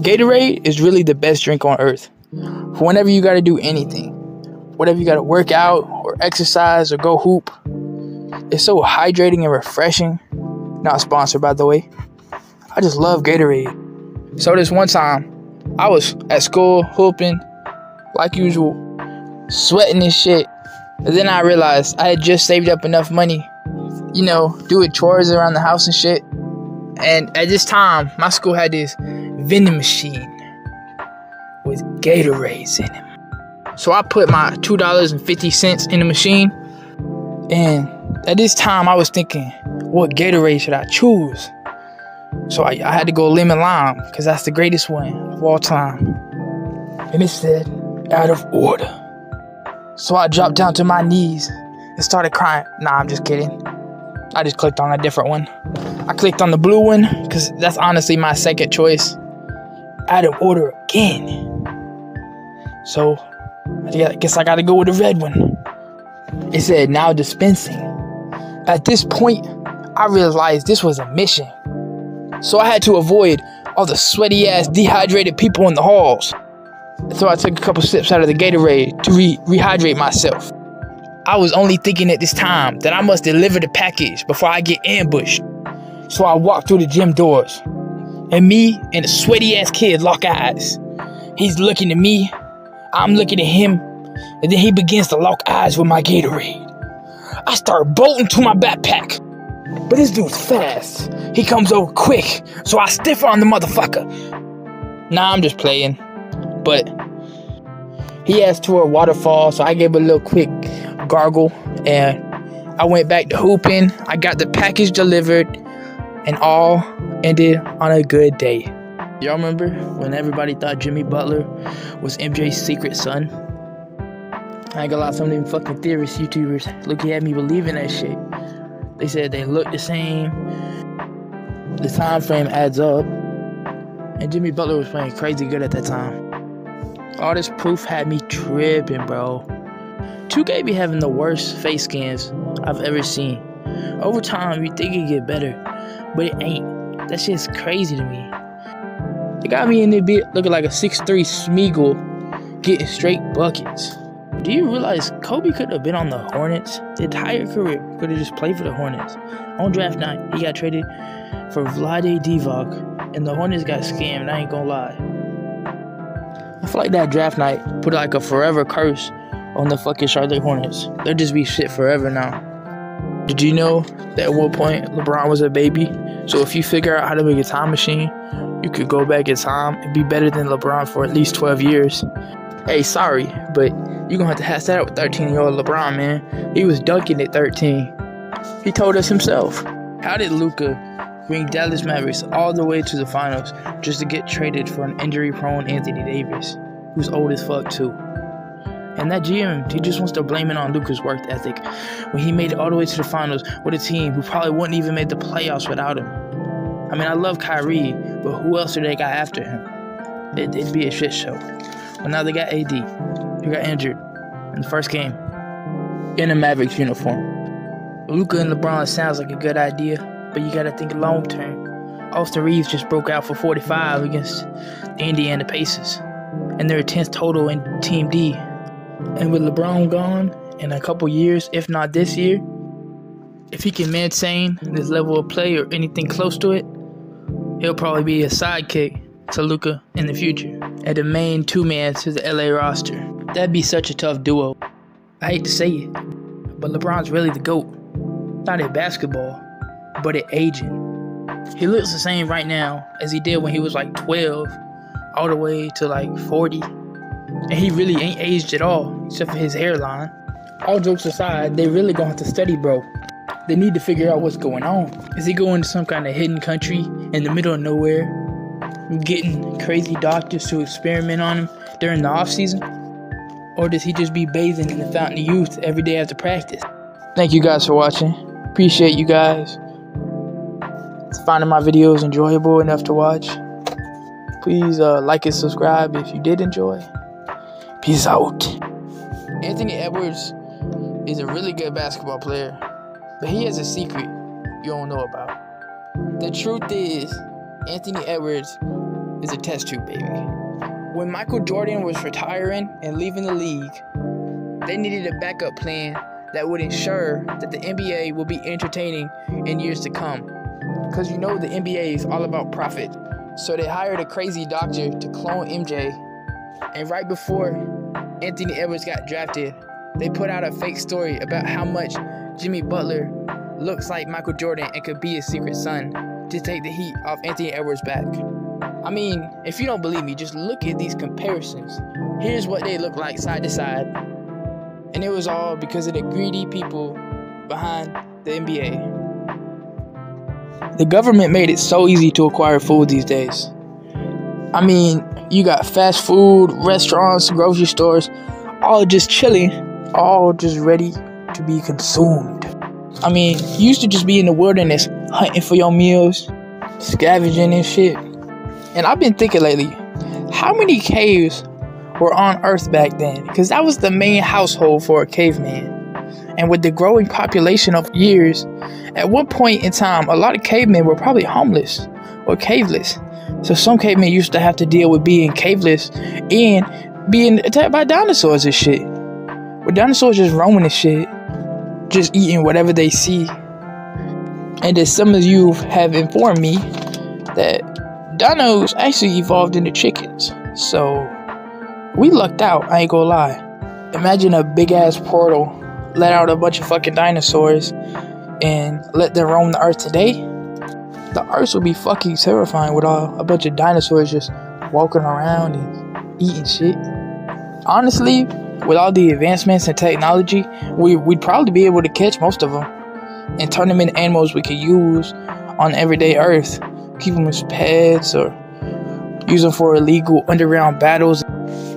Gatorade is really the best drink on earth. For whenever you gotta do anything, whatever you gotta work out or exercise or go hoop, it's so hydrating and refreshing. Not sponsored, by the way. I just love Gatorade. So this one time, I was at school hooping like usual, sweating and shit. And then I realized I had just saved up enough money, doing chores around the house and shit. And at this time, my school had this vending machine with Gatorades in it. So I put my $2.50 in the machine. And at this time, I was thinking, what Gatorade should I choose? So I had to go lemon lime, because that's the greatest one of all time. And it said, out of order. So I dropped down to my knees and started crying. Nah, I'm just kidding. I just clicked on a different one. I clicked on the blue one, because that's honestly my second choice. Out of order again. So I guess I gotta go with the red one. It said, now dispensing. At this point, I realized this was a mission. So I had to avoid all the sweaty ass dehydrated people in the halls. So I took a couple sips out of the Gatorade to rehydrate myself. I was only thinking at this time that I must deliver the package before I get ambushed. So I walked through the gym doors, and me and a sweaty ass kid lock eyes. He's looking at me, I'm looking at him, and then he begins to lock eyes with my Gatorade. I start bolting to my backpack, but this dude's fast. He comes over quick, so I stiff on the motherfucker. Nah, I'm just playing. But he asked for a waterfall, so I gave a little quick gargle, and I went back to hooping. I got the package delivered, and all ended on a good day. Y'all remember when everybody thought Jimmy Butler was MJ's secret son? I ain't gonna lie, some of them fucking theorists, YouTubers, look, he had me believing that shit. They said they look the same, the time frame adds up, and Jimmy Butler was playing crazy good at that time. All this proof had me tripping, bro. 2K be having the worst face scans I've ever seen. Over time, you think it get better, but it ain't. That shit's crazy to me. They got me in there looking like a 6'3" Smeagol, getting straight buckets. Do you realize Kobe could have been on the Hornets? The entire career could have just played for the Hornets. On draft night, he got traded for Vlade Divac, and the Hornets got scammed, I ain't gonna lie. I feel like that draft night put like a forever curse on the fucking Charlotte Hornets. They'll just be shit forever now. Did you know that at one point LeBron was a baby? So if you figure out how to make a time machine, you could go back in time and be better than LeBron for at least 12 years. Hey, sorry, but you're gonna have to hash that out with 13-year-old LeBron, man. He was dunking at 13. He told us himself. How did Luka bring Dallas Mavericks all the way to the finals just to get traded for an injury-prone Anthony Davis, who's old as fuck too? And that GM, he just wants to blame it on Luka's work ethic when he made it all the way to the finals with a team who probably wouldn't even make the playoffs without him. I mean, I love Kyrie, but who else do they got after him? It'd be a shit show. But now they got AD, who got injured in the first game in a Mavericks uniform. Luka and LeBron sounds like a good idea, but you gotta think long term. Austin Reeves just broke out for 45 against the Indiana Pacers, and they're 10th total in Team D. And with LeBron gone in a couple years, if not this year, if he can maintain this level of play or anything close to it, he'll probably be a sidekick to Luka in the future, and the main two-man to the LA roster. That'd be such a tough duo. I hate to say it, but LeBron's really the GOAT. Not at basketball, but at aging. He looks the same right now as he did when he was like 12, all the way to like 40. And he really ain't aged at all, except for his hairline. All jokes aside, they really gonna have to study bro. They need to figure out what's going on. Is he going to some kind of hidden country in the middle of nowhere, getting crazy doctors to experiment on him during the off season? Or does he just be bathing in the fountain of youth every day after practice? Thank you guys for watching. Appreciate you guys. Finding my videos enjoyable enough to watch. Please like and subscribe if you did enjoy. Peace out. Anthony Edwards is a really good basketball player, but he has a secret you don't know about. The truth is, Anthony Edwards is a test tube baby. When Michael Jordan was retiring and leaving the league, they needed a backup plan that would ensure that the NBA will be entertaining in years to come. Because you know the NBA is all about profit. So they hired a crazy doctor to clone MJ. And right before Anthony Edwards got drafted, they put out a fake story about how much Jimmy Butler looks like Michael Jordan and could be his secret son to take the heat off Anthony Edwards' back. I mean, if you don't believe me, just look at these comparisons. Here's what they look like side to side. And it was all because of the greedy people behind the NBA. The government made it so easy to acquire food these days. I mean, you got fast food, restaurants, grocery stores, all just chilling, all just ready to be consumed. I mean, you used to just be in the wilderness hunting for your meals, scavenging and shit. And I've been thinking lately, how many caves were on Earth back then? Because that was the main household for a caveman. And with the growing population of years, at one point in time, a lot of cavemen were probably homeless or caveless. So some cavemen used to have to deal with being caveless and being attacked by dinosaurs and shit. With dinosaurs just roaming and shit, just eating whatever they see. And as some of you have informed me that dinos actually evolved into chickens. So we lucked out, I ain't gonna lie. Imagine a big ass portal let out a bunch of fucking dinosaurs and let them roam the earth today. The earth would be fucking terrifying with a bunch of dinosaurs just walking around and eating shit. Honestly, with all the advancements in technology, we'd probably be able to catch most of them and turn them into animals we could use on everyday earth. Keep them as pets or use them for illegal underground battles.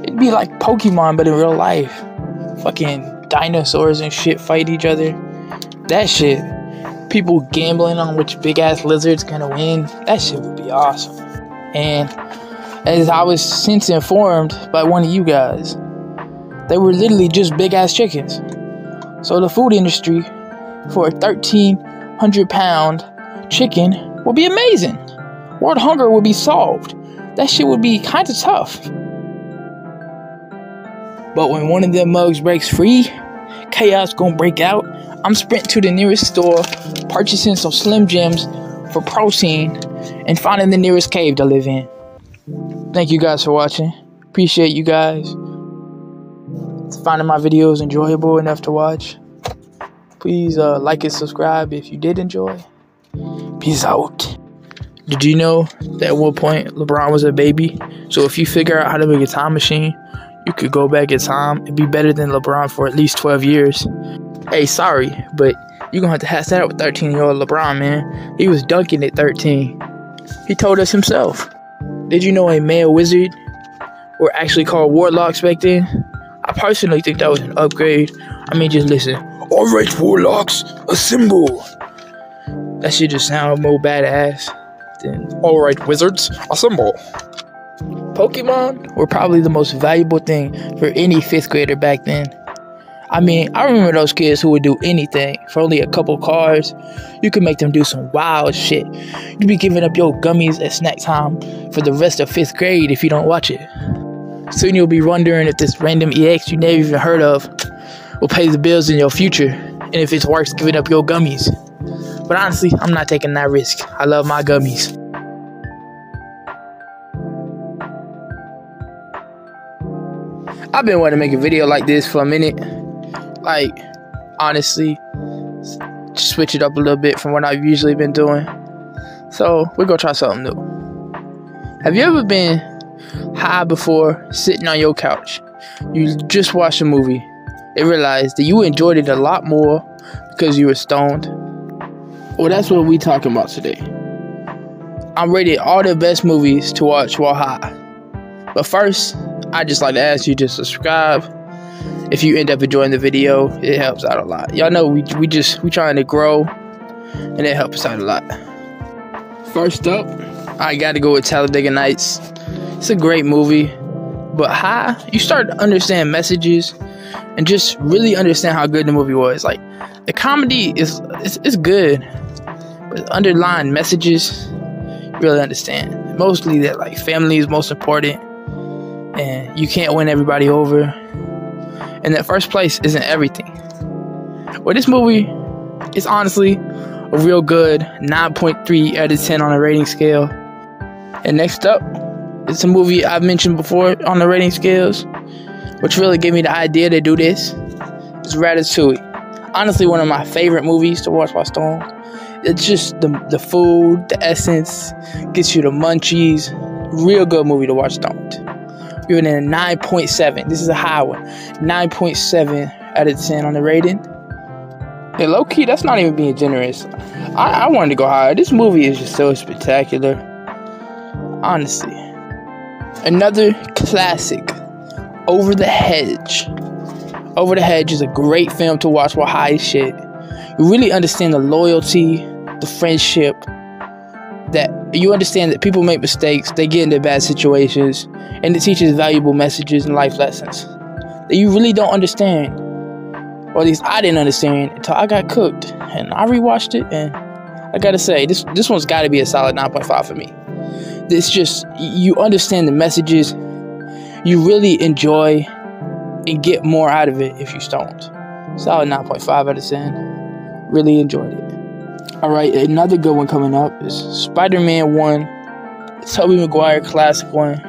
It'd be like Pokemon, but in real life. Fucking dinosaurs and shit fight each other. That shit. People gambling on which big ass lizard's gonna win. That shit would be awesome. And as I was since informed by one of you guys, they were literally just big ass chickens. So the food industry for a 1,300 pound chicken would be amazing. World hunger would be solved. That shit would be kind of tough. But when one of them mugs breaks free, chaos gonna break out. I'm sprinting to the nearest store, purchasing some Slim Jims for protein, and finding the nearest cave to live in. Thank you guys for watching. Appreciate you guys finding my videos enjoyable enough to watch. Please like and subscribe if you did enjoy. Peace out. Did you know that at one point LeBron was a baby? So if you figure out how to make a time machine, you could go back in time and be better than LeBron for at least 12 years. Hey, sorry, but you're going to have to hash that out with 13-year-old LeBron, man. He was dunking at 13. He told us himself. Did you know a male wizard were actually called warlocks back then? I personally think that was an upgrade. I mean, just listen. Alright, warlocks, assemble. That shit just sound more badass than alright, wizards, assemble. Pokemon were probably the most valuable thing for any 5th grader back then. I mean, I remember those kids who would do anything for only a couple cards. You could make them do some wild shit. You'd be giving up your gummies at snack time for the rest of 5th grade if you don't watch it. Soon you'll be wondering if this random EX you never even heard of will pay the bills in your future, and if it's worth giving up your gummies. But honestly, I'm not taking that risk. I love my gummies. I've been wanting to make a video like this for a minute. Like, honestly, switch it up a little bit from what I've usually been doing. So, we're gonna try something new. Have you ever been high before, sitting on your couch? You just watched a movie and realized that you enjoyed it a lot more because you were stoned? Well, that's what we talking about today. I'm rating all the best movies to watch while high. But first, I'd just like to ask you to subscribe. If you end up enjoying the video, it helps out a lot. Y'all know we trying to grow, and it helps us out a lot. First up, I got to go with Talladega Nights. It's a great movie, but high, you start to understand messages and just really understand how good the movie was. Like, the comedy is good, but the underlying messages, really understand. Mostly that like family is most important, and you can't win everybody over, and that first place isn't everything. Well, this movie is honestly a real good 9.3 out of 10 on a rating scale. And next up, it's a movie I've mentioned before on the rating scales, which really gave me the idea to do this. It's Ratatouille. Honestly, one of my favorite movies to watch while stoned. It's just the food, the essence, gets you the munchies. Real good movie to watch stoned. Giving it a 9.7. This is a high one. 9.7 out of 10 on the rating. And low key, that's not even being generous. I wanted to go higher. This movie is just so spectacular. Honestly. Another classic, Over the Hedge. Over the Hedge is a great film to watch while high as shit. You really understand the loyalty, the friendship, that you understand that people make mistakes, they get into bad situations, and it teaches valuable messages and life lessons that you really don't understand. Or at least I didn't understand until I got cooked. And I rewatched it, and I gotta say, this one's gotta be a solid 9.5 for me. It's just, you understand the messages, you really enjoy and get more out of it if you stoned. Solid 9.5 out of 10. Really enjoyed it. Alright, another good one coming up is Spider-Man 1. Tobey Maguire classic one.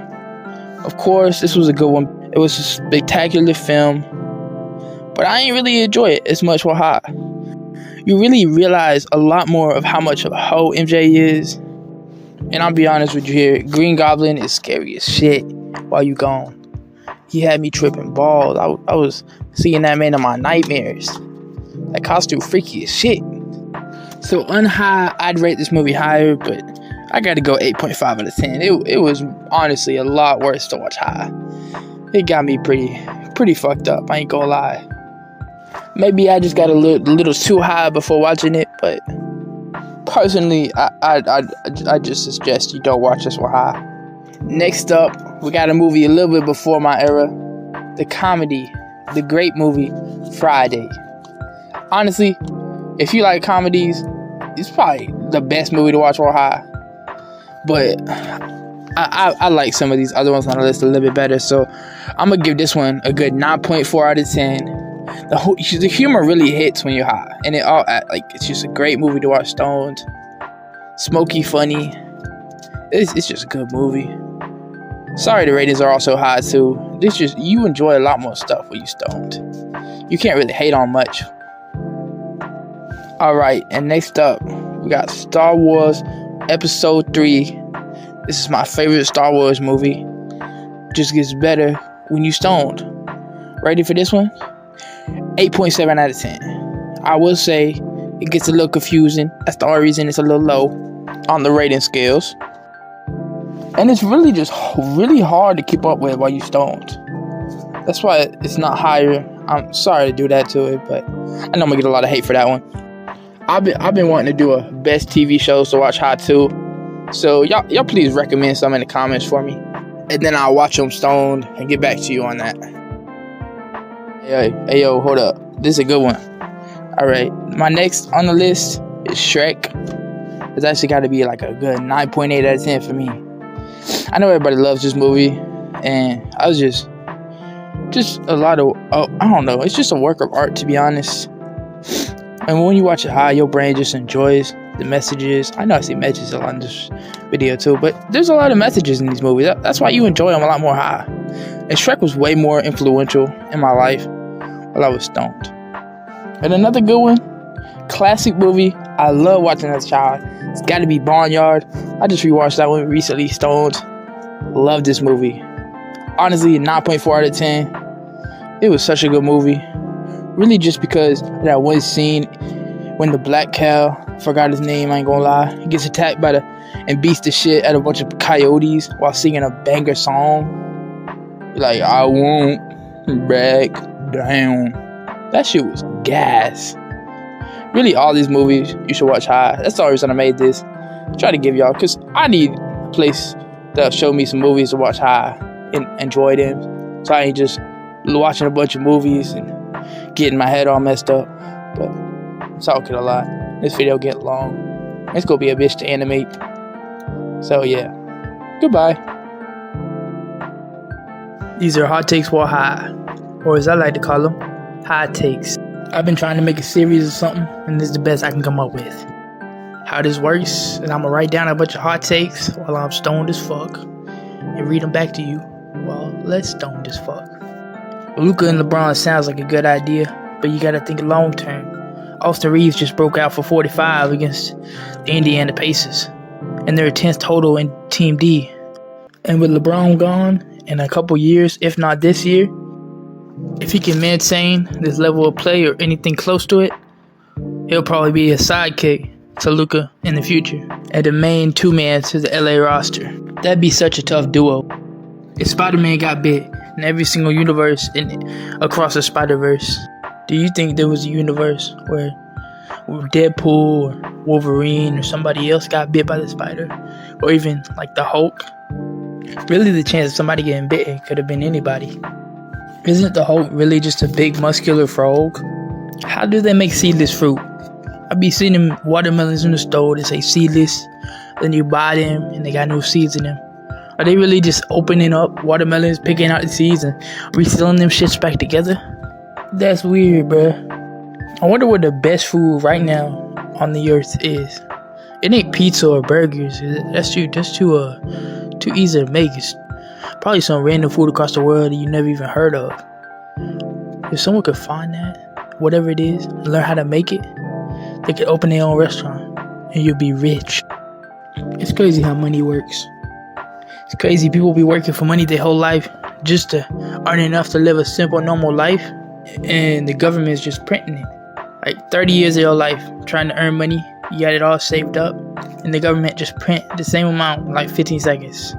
Of course, this was a good one. It was a spectacular film, but I ain't really enjoy it as much while high. You really realize a lot more of how much of a hoe MJ is. And I'll be honest with you here, Green Goblin is scary as shit while you gone. He had me tripping balls. I was seeing that man in my nightmares. That costume freaky as shit. So unhigh, I'd rate this movie higher, but I gotta go 8.5 out of 10. It was honestly a lot worse to watch high. It got me pretty fucked up, I ain't gonna lie. Maybe I just got a little too high before watching it, but personally, I just suggest you don't watch this one high. Next up, we got a movie a little bit before my era. The comedy, the great movie, Friday. Honestly, if you like comedies, it's probably the best movie to watch while high. But I like some of these other ones on the list a little bit better, so I'm gonna give this one a good 9.4 out of 10. The humor really hits when you're high, and it's just a great movie to watch stoned. Smoky, funny. It's just a good movie. Sorry, the ratings are also high too. You enjoy a lot more stuff when you stoned. You can't really hate on much. Alright, and next up, we got Star Wars Episode 3. This is my favorite Star Wars movie. Just gets better when you stoned. Ready for this one? 8.7 out of 10. I will say it gets a little confusing. That's the only reason it's a little low on the rating scales. And it's really just really hard to keep up with while you stoned. That's why it's not higher. I'm sorry to do that to it, but I know I'm gonna get a lot of hate for that one. I've been wanting to do a best TV shows to watch high too. So y'all please recommend some in the comments for me, and then I'll watch them stoned and get back to you on that. Hey yo, hold up. This is a good one. Alright, my next on the list is Shrek. It's actually got to be like a good 9.8 out of 10 for me. I know everybody loves this movie, and I was just a lot of, I don't know, it's just a work of art, to be honest. And when you watch it high, your brain just enjoys the messages. I know I see messages a lot in this video too, but there's a lot of messages in these movies. That's why you enjoy them a lot more high. And Shrek was way more influential in my life while I was stoned. And another good one, classic movie I love watching as a child. It's got to be Barnyard. I just rewatched that one recently, stoned. Love this movie. Honestly, 9.4 out of 10. It was such a good movie. Really just because of that one scene when the black cow, forgot his name, I ain't gonna lie, he gets attacked and beats the shit out of a bunch of coyotes while singing a banger song. Like, I won't back down. That shit was gas. Really, all these movies you should watch high. That's the only reason I made this. Try to give y'all, because I need a place that'll show me some movies to watch high and enjoy them. So I ain't just watching a bunch of movies and getting my head all messed up. But I'm talking a lot. This video get long. It's gonna be a bitch to animate. So yeah, goodbye. These are hot takes while high, or as I like to call them, high takes. I've been trying to make a series or something, and this is the best I can come up with. How this works is I'm gonna write down a bunch of hot takes while I'm stoned as fuck, and read them back to you while less stoned as fuck. Luka and LeBron sounds like a good idea, but you gotta think long term. Austin Reeves just broke out for 45 against the Indiana Pacers, and they're 10th total in Team D. And with LeBron gone in a couple years, if not this year, if he can maintain this level of play or anything close to it, he'll probably be a sidekick to Luka in the future, and the main two-man to the LA roster. That'd be such a tough duo. If Spider-Man got bit in every single universe across the Spider-Verse, do you think there was a universe where Deadpool or Wolverine or somebody else got bit by the spider? Or even like the Hulk? Really, the chance of somebody getting bitten could have been anybody. Isn't the Hulk really just a big muscular frog? How do they make seedless fruit? I be seeing them watermelons in the store that say seedless, then you buy them and they got no seeds in them. Are they really just opening up watermelons, picking out the seeds and resealing them shits back together? That's weird, bruh. I wonder what the best food right now on the earth is. It ain't pizza or burgers. That's too easy to make. It's probably some random food across the world that you never even heard of. If someone could find that, whatever it is, and learn how to make it, they could open their own restaurant and you'll be rich. It's crazy how money works. It's crazy people be working for money their whole life just to earn enough to live a simple, normal life, and the government is just printing it. Like 30 years of your life trying to earn money, you got it all saved up, and the government just print the same amount in like 15 seconds.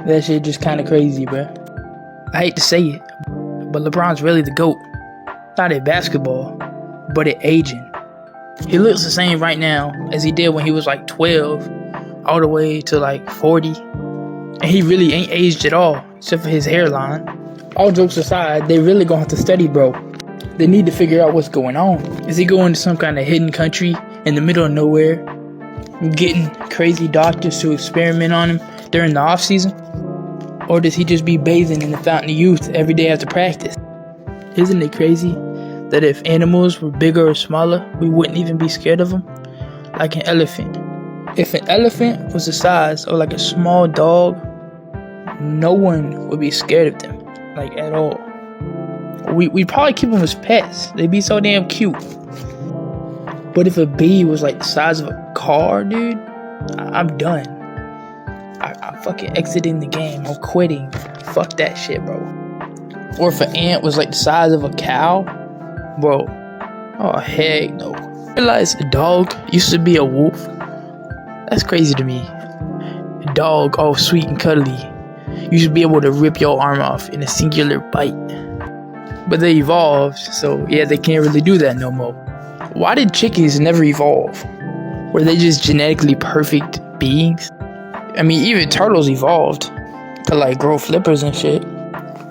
That shit just kind of crazy, bro. I hate to say it, but LeBron's really the GOAT. Not at basketball, but at aging. He looks the same right now as he did when he was like 12, all the way to like 40. And he really ain't aged at all, except for his hairline. All jokes aside, they really gonna have to study bro. They need to figure out what's going on. Is he going to some kind of hidden country in the middle of nowhere, getting crazy doctors to experiment on him during the off season? Or does he just be bathing in the fountain of youth every day after practice? Isn't it crazy that if animals were bigger or smaller, we wouldn't even be scared of them? Like an elephant. If an elephant was the size of like a small dog, no one would be scared of them, like at all. We'd probably keep them as pets. They'd be so damn cute. But if a bee was like the size of a car, dude, I'm done. I'm fucking exiting the game. I'm quitting. Fuck that shit, bro. Or if an ant was like the size of a cow, bro. Oh, heck no. Realize a dog used to be a wolf. That's crazy to me. A dog, all sweet and cuddly, you should be able to rip your arm off in a singular bite. But they evolved, so yeah, they can't really do that no more. Why did chickens never evolve? Were they just genetically perfect beings? I mean, even turtles evolved to like grow flippers and shit.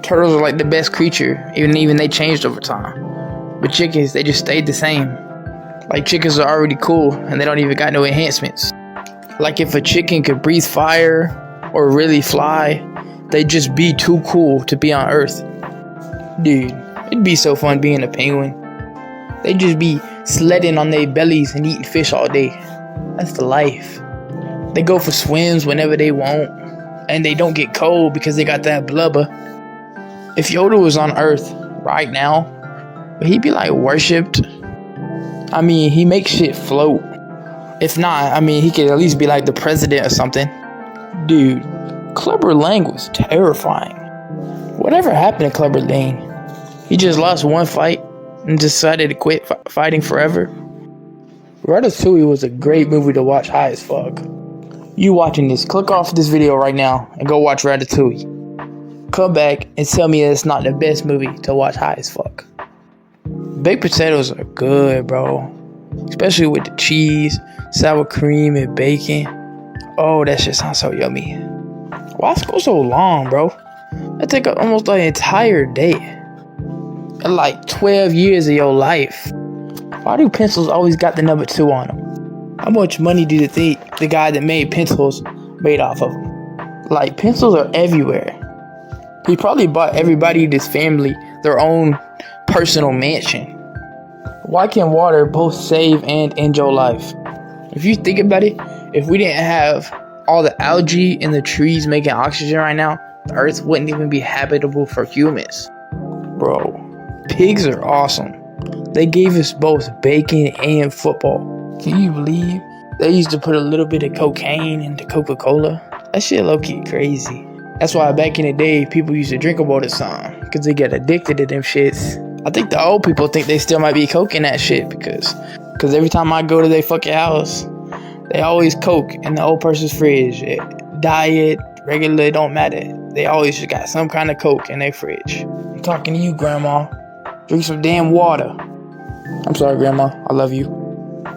Turtles are like the best creature, even they changed over time. But chickens, they just stayed the same. Like chickens are already cool, and they don't even got no enhancements. Like if a chicken could breathe fire or really fly, they'd just be too cool to be on Earth. Dude, it'd be so fun being a penguin. They'd just be sledding on their bellies and eating fish all day. That's the life. They go for swims whenever they want, and they don't get cold because they got that blubber. If Yoda was on Earth right now, would he be like worshipped? I mean, he makes shit float. If not, I mean, he could at least be like the president or something. Dude, Clubber Lang was terrifying. Whatever happened to Clubber Lang? He just lost one fight and decided to quit fighting forever. Ratatouille was a great movie to watch high as fuck. You watching this, click off this video right now and go watch Ratatouille. Come back and tell me it's not the best movie to watch high as fuck. Baked potatoes are good, bro. Especially with the cheese, sour cream, and bacon. Oh, that shit sounds so yummy. Why go so long, bro? That take up almost an entire day. And like 12 years of your life. Why do pencils always got the number 2 on them? How much money do you think the guy that made pencils made off of them. Like, pencils are everywhere. He probably bought everybody in his family their own personal mansion. Why can water both save and end your life? If you think about it, if we didn't have all the algae in the trees making oxygen right now, the earth wouldn't even be habitable for humans. Bro, pigs are awesome. They gave us both bacon and football. Can you believe they used to put a little bit of cocaine into Coca-Cola? That shit low-key crazy. That's why back in the day, people used to drink about the song, because they get addicted to them shits. I think the old people think they still might be coking that shit, because every time I go to their fucking house, they always coke in the old person's fridge. Diet, regular, it don't matter. They always just got some kind of coke in their fridge. I'm talking to you, Grandma. Drink some damn water. I'm sorry, Grandma. I love you.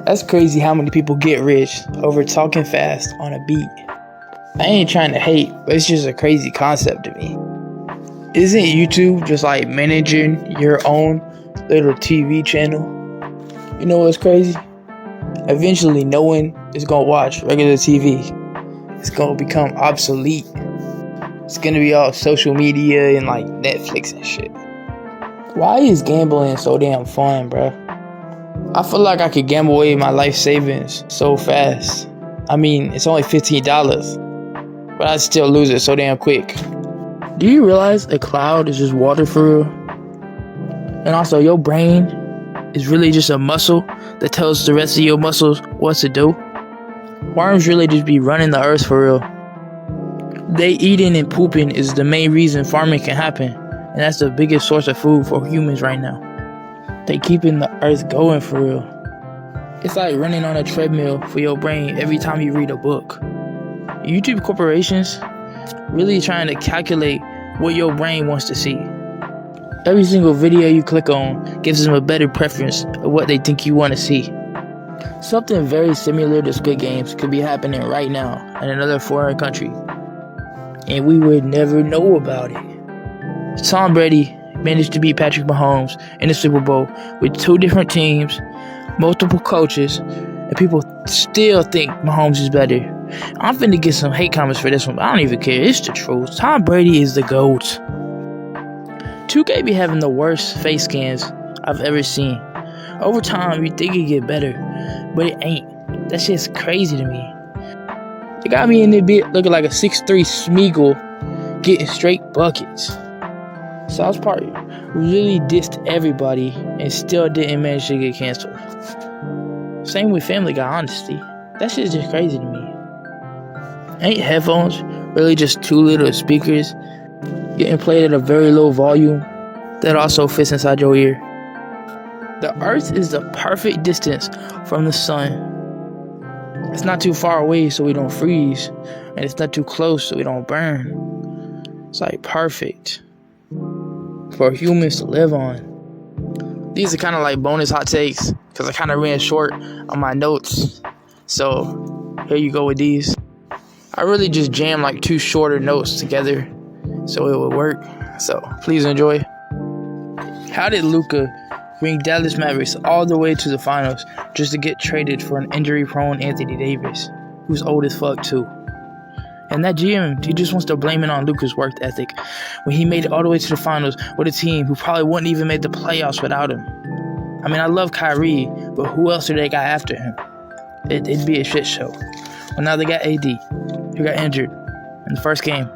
That's crazy how many people get rich over talking fast on a beat. I ain't trying to hate, but it's just a crazy concept to me. Isn't YouTube just like managing your own little TV channel? You know what's crazy? Eventually, no one is gonna watch regular TV. It's gonna become obsolete. It's gonna be all social media and like Netflix and shit. Why is gambling so damn fun, bruh? I feel like I could gamble away my life savings so fast. I mean, it's only $15. But I'd still lose it so damn quick. Do you realize a cloud is just water for real? And also, your brain is really just a muscle that tells the rest of your muscles what to do. Worms really just be running the earth for real. They eating and pooping is the main reason farming can happen. And that's the biggest source of food for humans right now. They keeping the earth going for real. It's like running on a treadmill for your brain every time you read a book. YouTube corporations really trying to calculate what your brain wants to see. Every single video you click on gives them a better preference of what they think you want to see. Something very similar to Squid Games could be happening right now in another foreign country, and we would never know about it. Tom Brady managed to beat Patrick Mahomes in the Super Bowl with 2 different teams, multiple coaches, and people still think Mahomes is better. I'm finna get some hate comments for this one, but I don't even care. It's the truth. Tom Brady is the GOAT. 2K be having the worst face scans I've ever seen. Over time, you think it get better, but it ain't. That shit's crazy to me. They got me in there bit looking like a 6'3" Smeagol getting straight buckets. South Park really dissed everybody and still didn't manage to get canceled. Same with Family Guy, honestly. That shit's just crazy to me. Ain't headphones really just 2 little speakers getting played at a very low volume that also fits inside your ear? The earth is the perfect distance from the sun. It's not too far away so we don't freeze, and it's not too close so we don't burn. It's like perfect for humans to live on. These are kind of like bonus hot takes because I kind of ran short on my notes. So here you go with these. I really just jammed like 2 shorter notes together so it would work. So please enjoy. How did Luka bring Dallas Mavericks all the way to the finals just to get traded for an injury-prone Anthony Davis, who's old as fuck too? And that GM, he just wants to blame it on Luka's work ethic when he made it all the way to the finals with a team who probably wouldn't even make the playoffs without him. I mean, I love Kyrie, but who else do they got after him? It'd be a shit show. Well, now they got AD, who got injured in the first game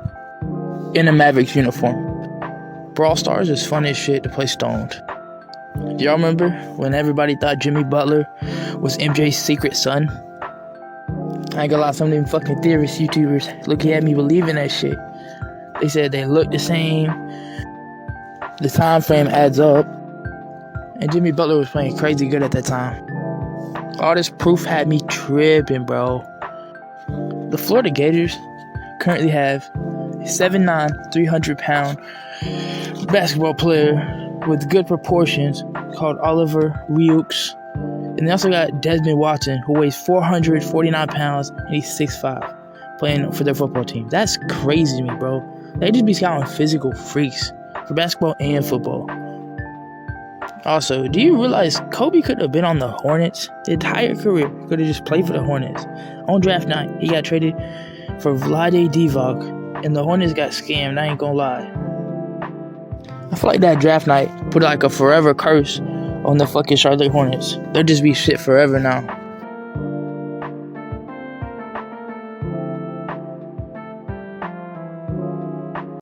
in a Mavericks uniform. Brawl Stars is fun as shit to play stoned. Do y'all remember when everybody thought Jimmy Butler was MJ's secret son? I ain't gonna lie, some of them fucking theorists, YouTubers, look, he had me believing that shit. They said they look the same, the time frame adds up, and Jimmy Butler was playing crazy good at that time. All this proof had me tripping, bro. The Florida Gators currently have a 7'9", 300-pound basketball player with good proportions called Oliver Reukes. And they also got Desmond Watson, who weighs 449 pounds and he's 6'5", playing for their football team. That's crazy to me, bro. They just be scouting physical freaks for basketball and football. Also, do you realize Kobe could have been on the Hornets? The entire career could have just played for the Hornets. On draft night, he got traded for Vlade Divac, and the Hornets got scammed. I ain't gonna lie. I feel like that draft night put like a forever curse on the fucking Charlotte Hornets. They'll just be shit forever now.